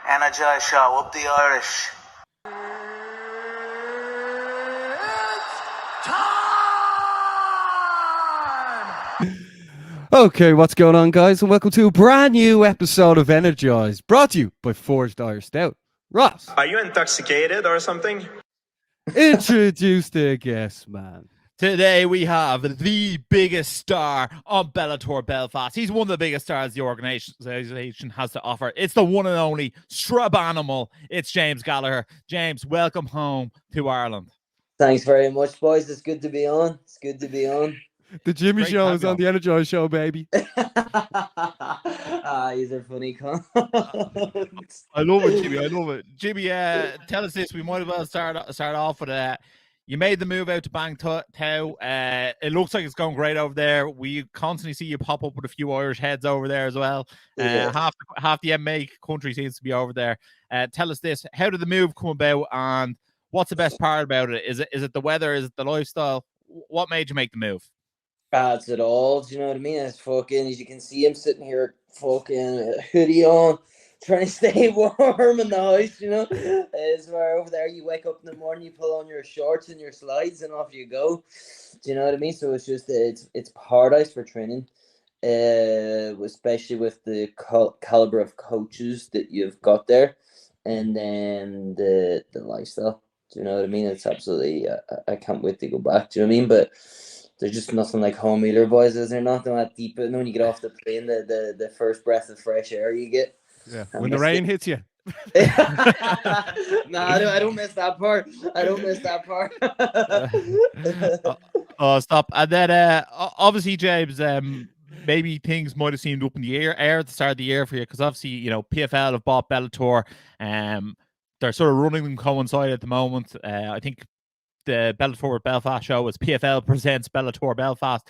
Energized show, up the Irish. Okay, what's going on, guys? And welcome to a brand new episode of Energized, brought to you by Forged Irish Stout. Ross, are you intoxicated or something? Introduce the guest, man. Today we have the biggest star on Bellator Belfast. He's one of the biggest stars the organization has to offer. It's the one and only Strub Animal. It's James Gallagher. James, welcome home to Ireland. Thanks very much, boys. It's good to be on. It's good to be on. The Jimmy Great Show time, is on the Energized Show, baby. These are funny cons. I love it, Jimmy. I love it. Jimmy, tell us this. We might as well start off with you made the move out to Bang Tao. It looks like it's going great over there. We constantly see you pop up with a few Irish heads over there as well. Yeah. Half the MMA country seems to be over there. Tell us this. How did the move come about, and what's the best part about it? Is it the weather? Is it the lifestyle? What made you make the move? It's it all. Do you know what I mean? It's fucking, as you can see, I'm sitting here fucking hoodie on, trying to stay warm in the house, you know. It's where over there you wake up in the morning, you pull on your shorts and your slides, and off you go. Do you know what I mean? So it's just it's paradise for training, especially with the caliber of coaches that you've got there, and then the lifestyle. Do you know what I mean? It's absolutely. I can't wait to go back. Do you know what I mean? But there's just nothing like home either, boys. Is there nothing that deep? And when you get off the plane, the first breath of fresh air you get. Yeah, when the rain hits you. No, I don't miss that part. I don't miss that part. Oh, stop. And then, obviously, James, maybe things might have seemed up in the air at the start of the year for you, because obviously, you know, PFL have bought Bellator. They're sort of running them coincide at the moment. I think the Bellator Belfast show was PFL presents Bellator Belfast.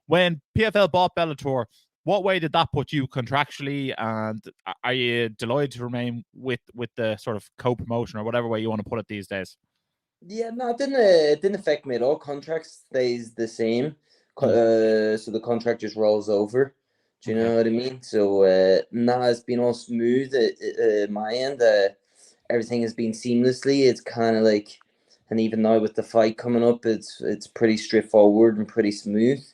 When PFL bought Bellator, what way did that put you contractually, and are you delighted to remain with the sort of co-promotion or whatever way you want to put it these days? Yeah, no, it didn't affect me at all. Contract stays the same. So the contract just rolls over. Do you know what I mean? So it's been all smooth at my end. Everything has been seamlessly. It's kind of like, and even now with the fight coming up, it's pretty straightforward and pretty smooth.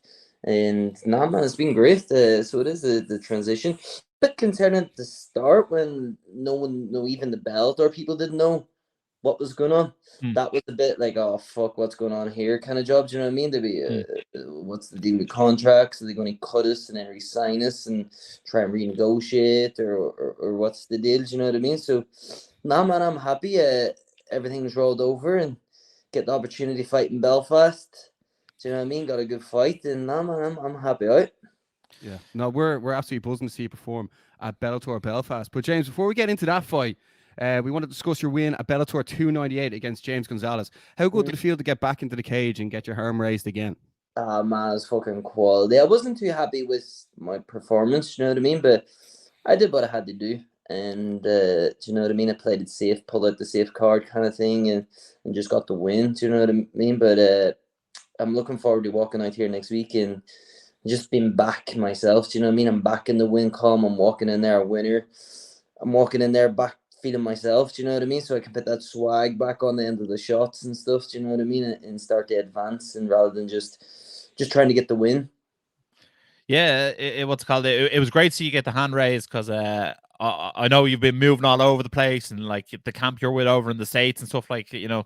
And man, it's been great. So it is the transition. But concerning at the start, when even the Bellator people didn't know what was going on, that was a bit like, oh fuck, what's going on here kind of job. Do you know what I mean? There'd be what's the deal with contracts? Are they going to cut us and then resign us and try and renegotiate, or what's the deal? Do you know what I mean? So, man, I'm happy. Everything's rolled over and get the opportunity to fight in Belfast. Do you know what I mean? Got a good fight, and man, I'm happy out. Yeah, no, we're absolutely buzzing to see you perform at Bellator Belfast. But James, before we get into that fight, we want to discuss your win at Bellator 298 against James Gonzalez. How good did it feel to get back into the cage and get your arm raised again? Man, it's fucking quality. I wasn't too happy with my performance, you know what I mean? But I did what I had to do. And do you know what I mean? I played it safe, pulled out the safe card kind of thing, and just got the win. Do you know what I mean? But I'm looking forward to walking out here next week and just being back myself. Do you know what I mean? I'm back in the win column. I'm walking in there a winner. I'm walking in there back feeling myself. Do you know what I mean? So I can put that swag back on the end of the shots and stuff. Do you know what I mean? And start to advance, and rather than just trying to get the win. Yeah, it was great to see you get the hand raised, because I know you've been moving all over the place, and like the camp you're with over in the States and stuff, like, you know,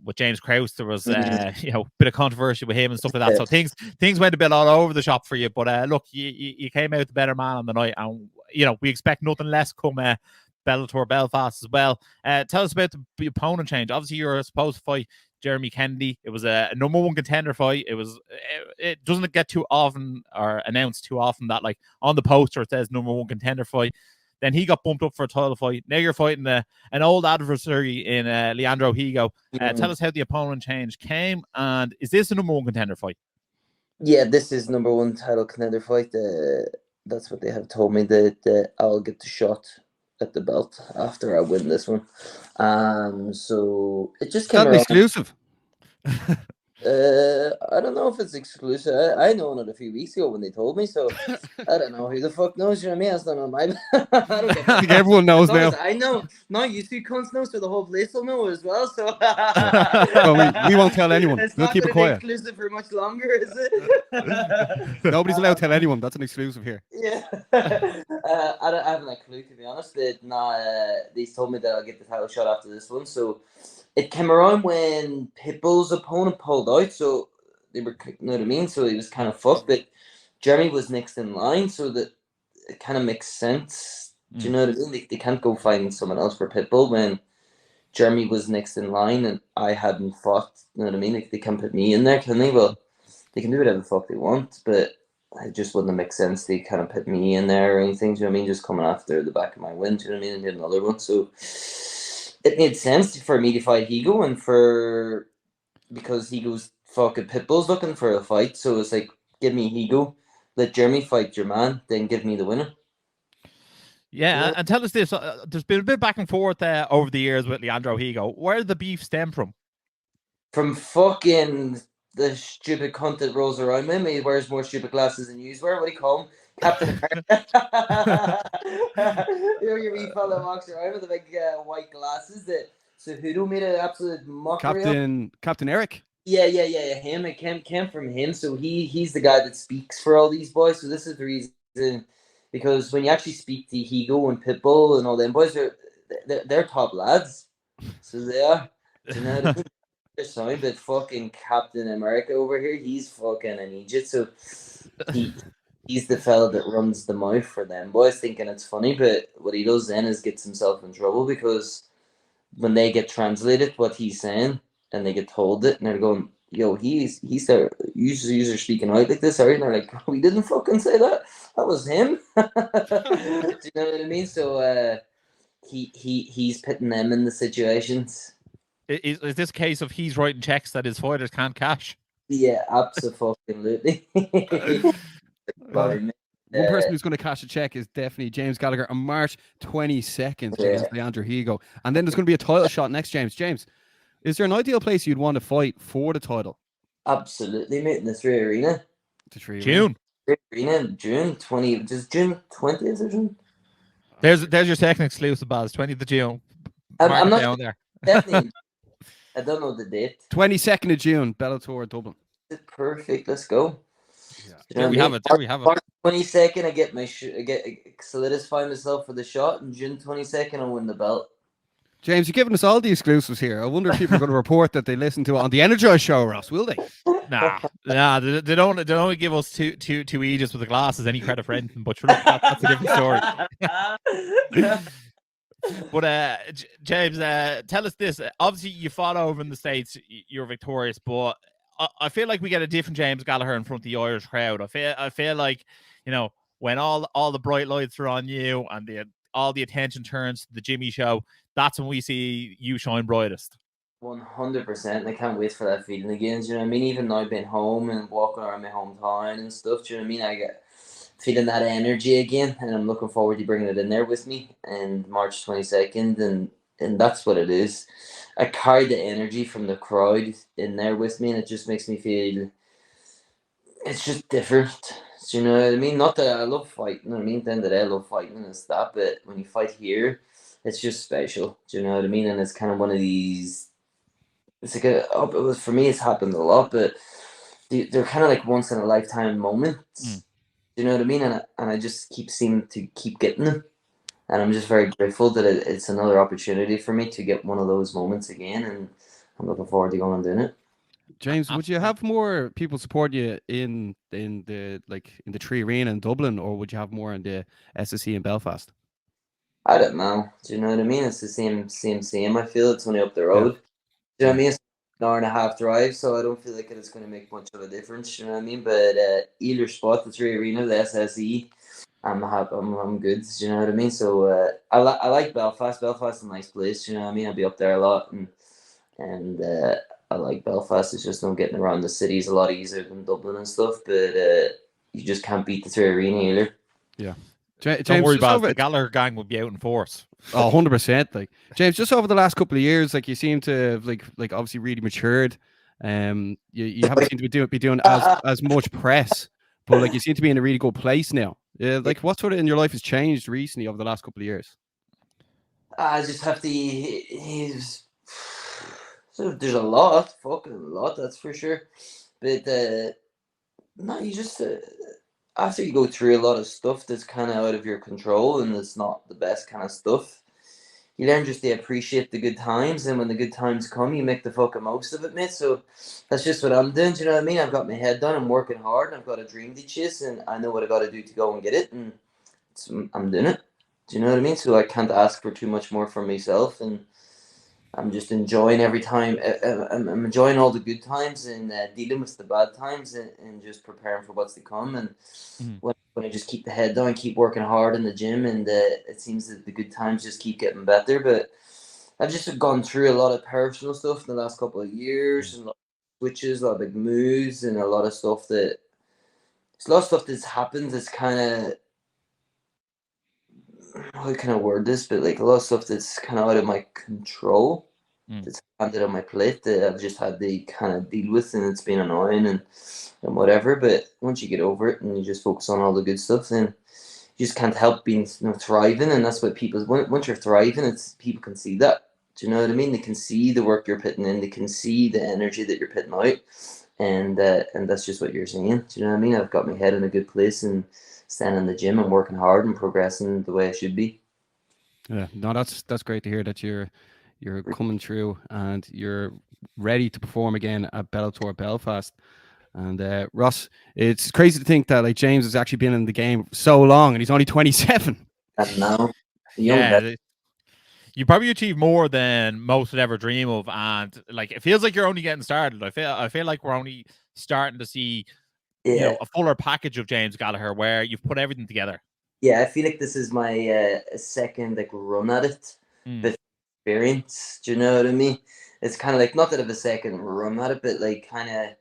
with James Krause, there was you know, a bit of controversy with him and stuff like that. So things went a bit all over the shop for you. But look, you came out the better man on the night, and you know, we expect nothing less come Bellator Belfast as well. Tell us about the opponent change. Obviously, you're supposed to fight Jeremy Kennedy. It was a number one contender fight. It doesn't get too often or announced too often that, like, on the poster it says number one contender fight. Then he got bumped up for a title fight. Now you're fighting an old adversary in Leandro Higo. Tell us how the opponent change came, and is this a number one contender fight? Yeah, this is number one title contender fight. That's what they have told me, that I'll get the shot at the belt after I win this one. So it just came around. Exclusive. I don't know if it's exclusive. I known it a few weeks ago when they told me, so I don't know who the fuck knows. You know what I mean? That's not on my. I don't get I think everyone knows now. I know. No, you two cunts know, so the whole place will know as well. So. Well, we won't tell anyone. It's We'll not keep it going to be quiet. exclusive for much longer, is it? Nobody's allowed to tell anyone. That's an exclusive here. Yeah. I haven't a clue, to be honest. They told me that I'll get the title shot after this one, so. It came around when Pitbull's opponent pulled out, so they were, you know what I mean? So he was kind of fucked, but Jeremy was next in line, so that it kind of makes sense. Do you know what I mean? They can't go find someone else for Pitbull when Jeremy was next in line and I hadn't fought. You know what I mean? They can't put me in there, can they? Well, they can do whatever the fuck they want, but it just wouldn't make sense. They kind of put me in there or anything. Do you know what I mean? Just coming after the back of my win. Do you know what I mean? And get another one. So. It made sense for me to fight Higo because Higo's fucking Pitbull's looking for a fight, so it's like, give me Higo, let Jeremy fight your man, then give me the winner. Yeah, and tell us this: there's been a bit back and forth over the years with Leandro Higo. Where did the beef stem from? From fucking the stupid cunt that rolls around with him. He wears more stupid glasses than you wear. What do you call him? Captain America. Your wee fella walks around with the big white glasses that Cejudo made an absolute mockery of. Captain Eric. Yeah. Him. It came from him. So he's the guy that speaks for all these boys. So this is the reason, because when you actually speak to Higo and Pitbull and all them boys, they're top lads. So they are. Do you know what I mean? They're sorry, but fucking Captain America over here, he's fucking an idiot. So he's the fella that runs the mouth for them boys, thinking it's funny, but what he does then is gets himself in trouble, because when they get translated what he's saying and they get told it and they're going, yo, he's there, you're speaking out like this, are you? And they're like, we didn't fucking say that was him. Do you know what I mean? So he's putting them in the situations. Is this a case of he's writing checks that his fighters can't cash? Yeah, absolutely. One person who's going to cash a check is definitely James Gallagher on March 22nd against Leandro Higo. And then there's going to be a title shot next, James. James, is there an ideal place you'd want to fight for the title? Absolutely, mate, in the 3 Arena. June. 3 Arena, June 20, just June 20th or June? There's your second exclusive, Baz, 20th of June. I'm not down there. Definitely. I don't know the date. 22nd of June, Bellator Dublin. Perfect. Let's go. Yeah. There we have it. 22nd, I get solidify myself for the shot, and June 22nd, I'll win the belt. James, you're giving us all the exclusives here. I wonder if people are going to report that they listen to it on the Energized show, Ross, will they? Nah, they don't give us two Aegis with the glasses any credit for anything, but that's a different story. But James, tell us this. Obviously, you fought over in the States. You're victorious, but I feel like we get a different James Gallagher in front of the Irish crowd. I feel like, you know, when all the bright lights are on you and all the attention turns to the Jimmy show, that's when we see you shine brightest. 100%. I can't wait for that feeling again. Do you know what I mean? Even now, being home and walking around my hometown and stuff. Do you know what I mean? I get feeling that energy again, and I'm looking forward to bringing it in there with me and March 22nd, and that's what it is. I carry the energy from the crowd in there with me, and it just makes me feel it's just different. Do you know what I mean? Not that I love fighting, you know what I mean? At the end of the day, I love fighting and stuff, but when you fight here, it's just special. Do you know what I mean? And it's kind of one of these. It's like for me, it's happened a lot, but they're kind of like once in a lifetime moments. Do you know what I mean? And I just seem to keep getting them. And I'm just very grateful that it's another opportunity for me to get one of those moments again. And I'm looking forward to going and doing it. James, would you have more people support you in the 3 Arena in Dublin, or would you have more in the SSE in Belfast? I don't know. Do you know what I mean? It's the same. I feel it's only up the road. Do you know what I mean? It's an hour and a half drive, so I don't feel like it's going to make much of a difference. You know what I mean? But either spot, the 3 Arena, the SSE, I'm happy. I'm good. Do you know what I mean? So I like Belfast. Belfast is a nice place. You know what I mean? I'll be up there a lot, and I like Belfast. It's just getting around the city is a lot easier than Dublin and stuff. But you just can't beat the 3 Arena either. Yeah. James, Don't worry about it. The Gallagher gang would be out in force. Oh, 100%. Like James, just over the last couple of years, like you seem to have like obviously really matured. You haven't seemed to be doing as much press, but like you seem to be in a really good place now. Like what sort of in your life has changed recently over the last couple of years? I just have to. So there's a lot, fucking a lot, that's for sure. But no, you just after you go through a lot of stuff that's kind of out of your control and it's not the best kind of stuff, you learn just to appreciate the good times, and when the good times come, you make the fucking most of it, mate. So that's just what I'm doing. Do you know what I mean? I've got my head down. I'm working hard. And I've got a dream to chase, and I know what I got to do to go and get it, and I'm doing it. Do you know what I mean? So I can't ask for too much more from myself, and I'm just enjoying every time. I'm enjoying all the good times and dealing with the bad times, and just preparing for what's to come. And when I just keep the head down, keep working hard in the gym, and it seems that the good times just keep getting better. But I've just gone through a lot of personal stuff in the last couple of years, and a lot of switches, a lot of big moves, and a lot of stuff that there's a lot of stuff that's happened that's kind of, how can I word this, but like a lot of stuff that's kind of out of my control, that's handed on my plate that I've just had to kind of deal with, and it's been annoying and whatever. But once you get over it and you just focus on all the good stuff, then you just can't help being thriving. And that's what people, once you're thriving, it's people can see that. Do you know what I mean? They can see the work you're putting in. They can see the energy that you're putting out, and that's just what you're saying. Do you know what I mean? I've got my head in a good place and staying in the gym and working hard and progressing the way I should be. Yeah, no, that's great to hear that you're coming through and you're ready to perform again at Bellator Belfast. And Ross, it's crazy to think that like James has actually been in the game so long and he's only 27. And now, you probably achieve more than most would ever dream of, and like it feels like you're only getting started. I feel like we're only starting to see a fuller package of James Gallagher where you've put everything together. Yeah, I feel like this is my second like run at it. The experience, do you know what I mean? It's kind of like, not that I have a second run at it, but like kind of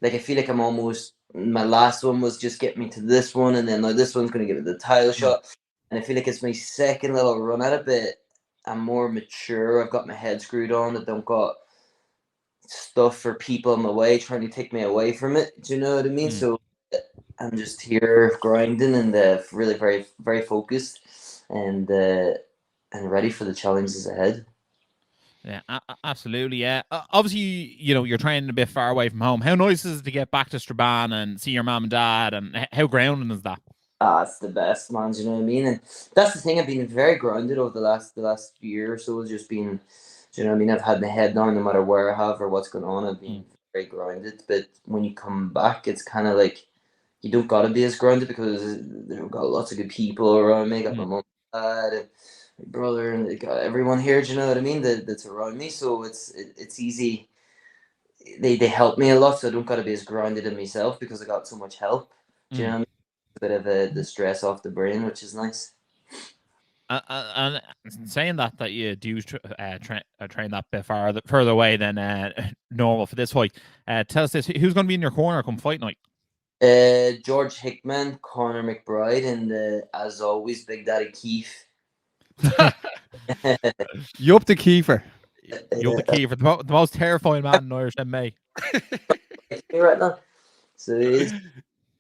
like I feel like I'm almost, my last one was just get me to this one, and then like this one's going to give it the title shot, and I feel like it's my second little run at it, but I'm more mature. I've got my head screwed on. I don't got stuff for people in my way trying to take me away from it. Do you know what I mean? So I'm just here grinding and really very, very focused and ready for the challenges ahead. Yeah, absolutely. Yeah, obviously, you're training a bit far away from home. How nice is it to get back to Strabane and see your mom and dad, and how grounding is that? It's the best, man. Do you know what I mean? And that's the thing. I've been very grounded over the last year or so. It's just been, do you know what I mean? I've had my head down no matter where I have or what's going on. I've been very grounded. But when you come back, it's kind of like you don't got to be as grounded because I've got lots of good people around me. I got my mom, dad, and my brother, and I got everyone here. Do you know what I mean? That's around me. So it's easy. They help me a lot, so I don't got to be as grounded in myself because I got so much help. Do you know what I mean? A bit of the stress off the brain, which is nice. And saying that you do train that bit further away than normal for this fight, tell us this: who's going to be in your corner come fight night? George Hickman, Conor McBride, and as always, Big Daddy Keith. You up the Kiefer? You up the Kiefer, the most terrifying man in Irish MMA. Right now, so he's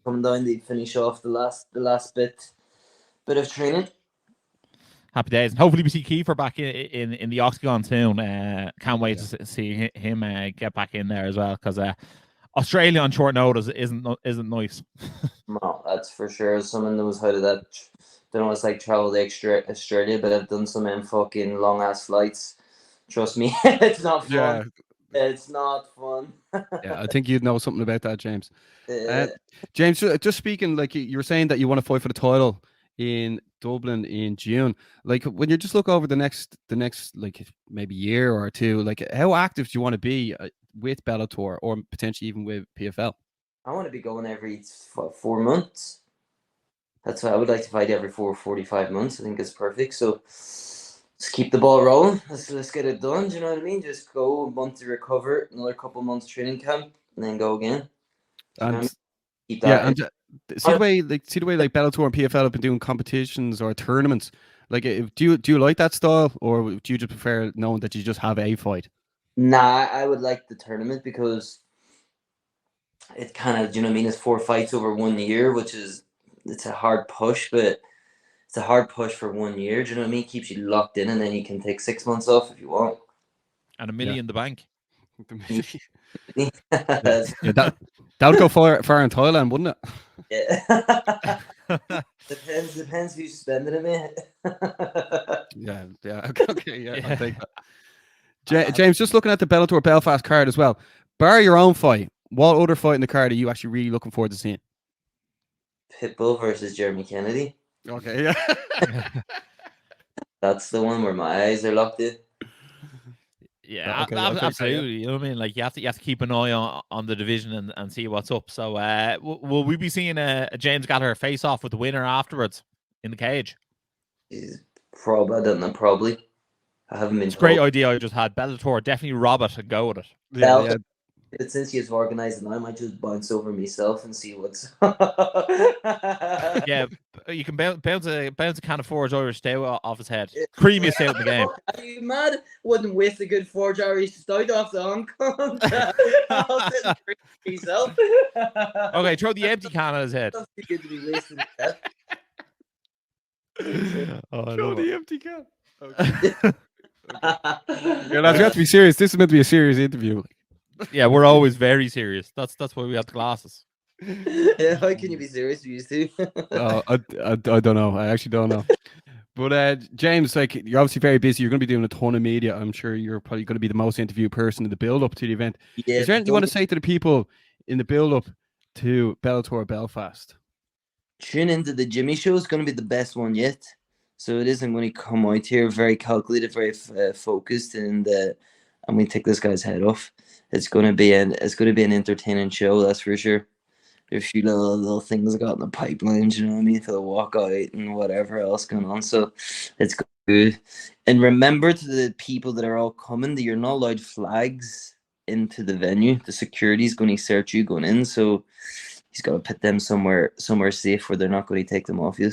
coming down to finish off the last bit of training. Happy days, and hopefully we see Kiefer back in the octagon soon. Can't wait to see him get back in there as well, because Australia on short notice isn't nice. No, that's for sure. Someone knows how to that. Don't know what it's like travel to Australia, but I've done some fucking long ass flights. Trust me, it's not fun. Yeah. It's not fun. Yeah, I think you'd know something about that, James. James, just speaking, like you were saying that you want to fight for the title in Dublin in June. Like when you just look over the next like maybe year or two, like how active do you want to be with Bellator or potentially even with PFL? I want to be going every 4 months. That's why I would like to fight every 45 months. I think it's perfect. So let's keep the ball rolling. Let's get it done. Do you know what I mean? Just go a month to recover, another couple months training camp, and then go again. And keep that. And see the way like Bellator and PFL have been doing competitions or tournaments. Like, do you like that style, or do you just prefer knowing that you just have a fight? Nah, I would like the tournament because it kind of, you know what I mean? It's 4 fights over 1 year, it's a hard push, but it's a hard push for 1 year. Do you know what I mean? Keeps you locked in, and then you can take 6 months off if you want. And $1 million in the bank. Yeah, that would go far in Thailand, wouldn't it? Yeah. Depends who's spending it, mate. Yeah. Okay, yeah, I'll take that. James, just looking at the Bellator Belfast card as well. Bar your own fight, what other fight in the card are you actually really looking forward to seeing? Pitbull versus Jeremy Kennedy. Okay, yeah. That's the one where my eyes are locked in. Yeah, Okay, I'll take that, absolutely. You know what I mean? Like you have to keep an eye on the division and see what's up. So, will we be seeing a James Gallagher face off with the winner afterwards in the cage? Probably, I don't know. Probably, I haven't been. It's a great idea. I just had Bellator. Definitely rob it and go with it. Yeah. But since he's organised, and I might just bounce over myself and see what's. Yeah, you can bounce a can of Forge Irish Stout off his head. Creamiest stout in the game. Are you mad? Wouldn't waste a good Forge Irish Stout off the Hong Kong. I'll sit and drink myself. Okay, throw the empty can at his head. That's too good to be wasting that. Throw the empty can. Okay. Yeah, lads, we have to be serious. This is meant to be a serious interview. Yeah, we're always very serious. That's why we have the glasses. Yeah, how can you be serious? You two. I don't know. I actually don't know. But James, like, you're obviously very busy. You're going to be doing a ton of media. I'm sure you're probably going to be the most interviewed person in the build-up to the event. Yeah, is there anything you want to say to the people in the build-up to Bellator Belfast? Tune into the Jimmy show. It's going to be the best one yet. So it isn't going to come out here very calculated, very focused, and I'm going to take this guy's head off. It's going to be an entertaining show, that's for sure. There's a few little things I got in the pipeline, you know what I mean, for the walkout and whatever else going on. So it's good. And remember, to the people that are all coming, that you're not allowed flags into the venue. The security's going to search you going in, so he's got to put them somewhere safe where they're not going to take them off you.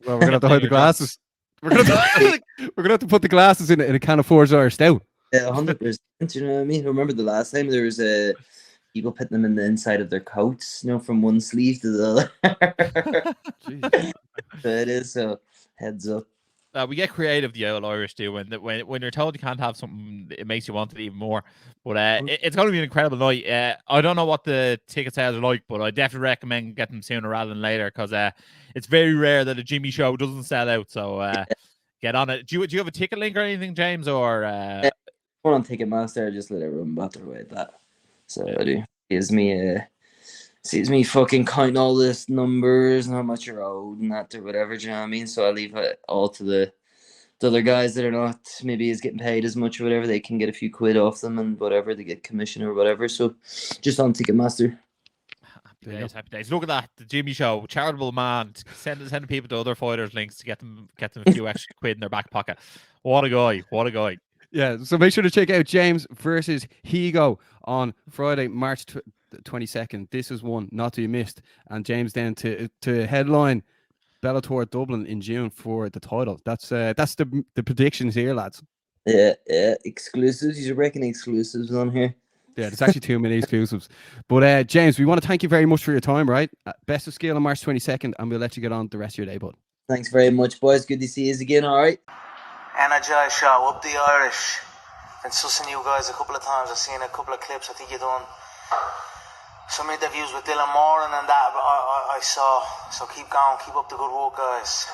Well, we're gonna have to hide the glasses. We're gonna have to put the glasses in a can of Forge Irish Stout. Yeah, 100%. You know what I mean? Remember the last time there was people putting them in the inside of their coats, you know, from one sleeve to the other. So it is. So heads up. We get creative, the old Irish do. When you're told you can't have something, it makes you want it even more. But it's going to be an incredible night. I don't know what the ticket sales are like, but I definitely recommend getting them sooner rather than later, because it's very rare that a Jimmy show doesn't sell out. So get on it. Do you have a ticket link or anything, James? Or One on Ticketmaster, I just let everyone bat their way at that. So I do. Sees me fucking counting all this numbers and how much you're owed and that or whatever, do you know what I mean? So I leave it all to the other guys that are not maybe is getting paid as much or whatever. They can get a few quid off them and whatever, they get commission or whatever. So just on Ticketmaster. Happy days. Look at that, the Jimmy show, charitable man, sending people to other fighters' links to get them a few extra quid in their back pocket. What a guy. Yeah, so make sure to check out James versus Higo on Friday, March 22nd. This is one not to be missed. And James then to headline Bellator Dublin in June for the title. That's the predictions here, lads. Yeah, exclusives. You reckon exclusives on here? Yeah, there's actually too many exclusives. But James, we want to thank you very much for your time, right? Best of skill on March 22nd, and we'll let you get on the rest of your day, bud. Thanks very much, boys. Good to see you again, all right? Energized show, up the Irish. Been sussing you guys a couple of times. I've seen a couple of clips. I think you've done some interviews with Dylan Moran and that I saw. So keep going, keep up the good work, guys.